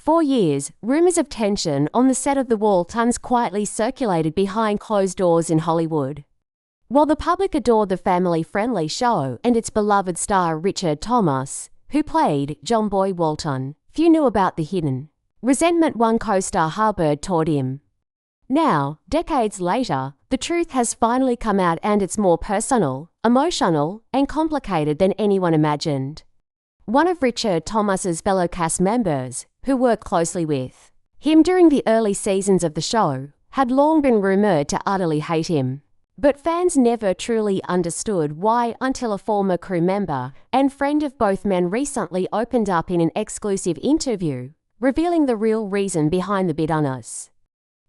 For years, rumors of tension on the set of The Waltons quietly circulated behind closed doors in Hollywood. While the public adored the family-friendly show and its beloved star Richard Thomas, who played John-Boy Walton, few knew about the hidden resentment one co-star harbored toward him. Now, decades later, the truth has finally come out, and it's more personal, emotional, and complicated than anyone imagined. One of Richard Thomas's fellow cast members, who worked closely with him during the early seasons of the show, had long been rumored to utterly hate him. But fans never truly understood why until a former crew member and friend of both men recently opened up in an exclusive interview, revealing the real reason behind the bitterness.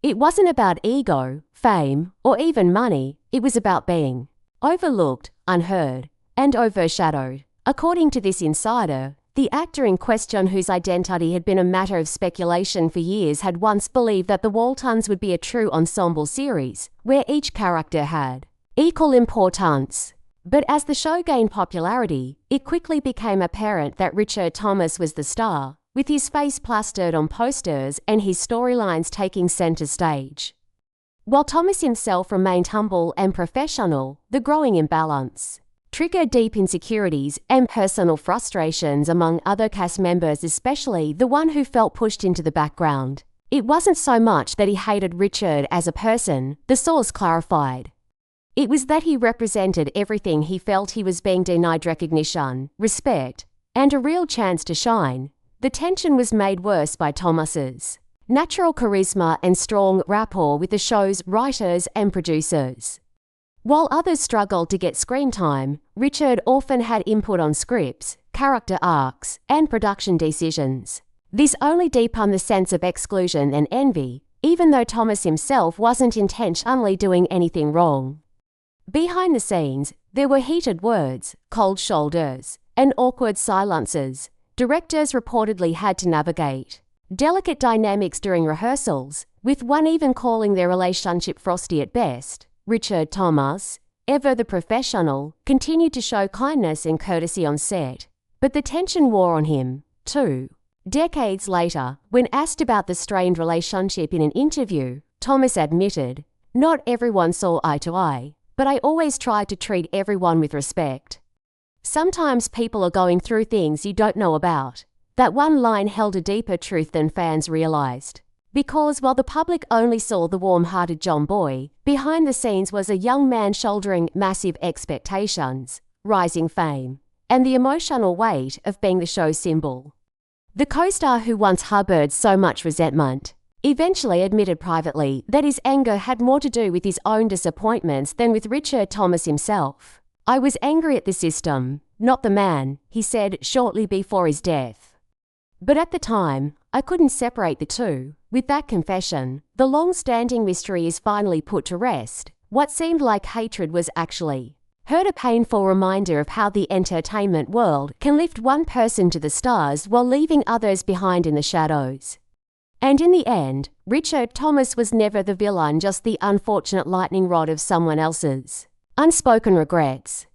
It wasn't about ego, fame, or even money. It was about being overlooked, unheard, and overshadowed. According to this insider, the actor in question, whose identity had been a matter of speculation for years, had once believed that The Waltons would be a true ensemble series, where each character had equal importance. But as the show gained popularity, it quickly became apparent that Richard Thomas was the star, with his face plastered on posters and his storylines taking center stage. While Thomas himself remained humble and professional, the growing imbalance triggered deep insecurities and personal frustrations among other cast members, especially the one who felt pushed into the background. It wasn't so much that he hated Richard as a person, the source clarified. It was that he represented everything he felt he was being denied: recognition, respect, and a real chance to shine. The tension was made worse by Thomas's natural charisma and strong rapport with the show's writers and producers. While others struggled to get screen time, Richard often had input on scripts, character arcs, and production decisions. This only deepened the sense of exclusion and envy, even though Thomas himself wasn't intentionally doing anything wrong. Behind the scenes, there were heated words, cold shoulders, and awkward silences directors reportedly had to navigate. Delicate dynamics during rehearsals, with one even calling their relationship frosty at best. Richard Thomas, ever the professional, continued to show kindness and courtesy on set, but the tension wore on him, too. Decades later, when asked about the strained relationship in an interview, Thomas admitted, "Not everyone saw eye to eye, but I always tried to treat everyone with respect. Sometimes people are going through things you don't know about." That one line held a deeper truth than fans realized. Because while the public only saw the warm-hearted John-Boy, behind the scenes was a young man shouldering massive expectations, rising fame, and the emotional weight of being the show's symbol. The co-star, who once harbored so much resentment, eventually admitted privately that his anger had more to do with his own disappointments than with Richard Thomas himself. "I was angry at the system, not the man," he said shortly before his death. But at the time, I couldn't separate the two. With that confession, the long-standing mystery is finally put to rest. What seemed like hatred was actually heard, a painful reminder of how the entertainment world can lift one person to the stars while leaving others behind in the shadows. And in the end, Richard Thomas was never the villain, just the unfortunate lightning rod of someone else's unspoken regrets.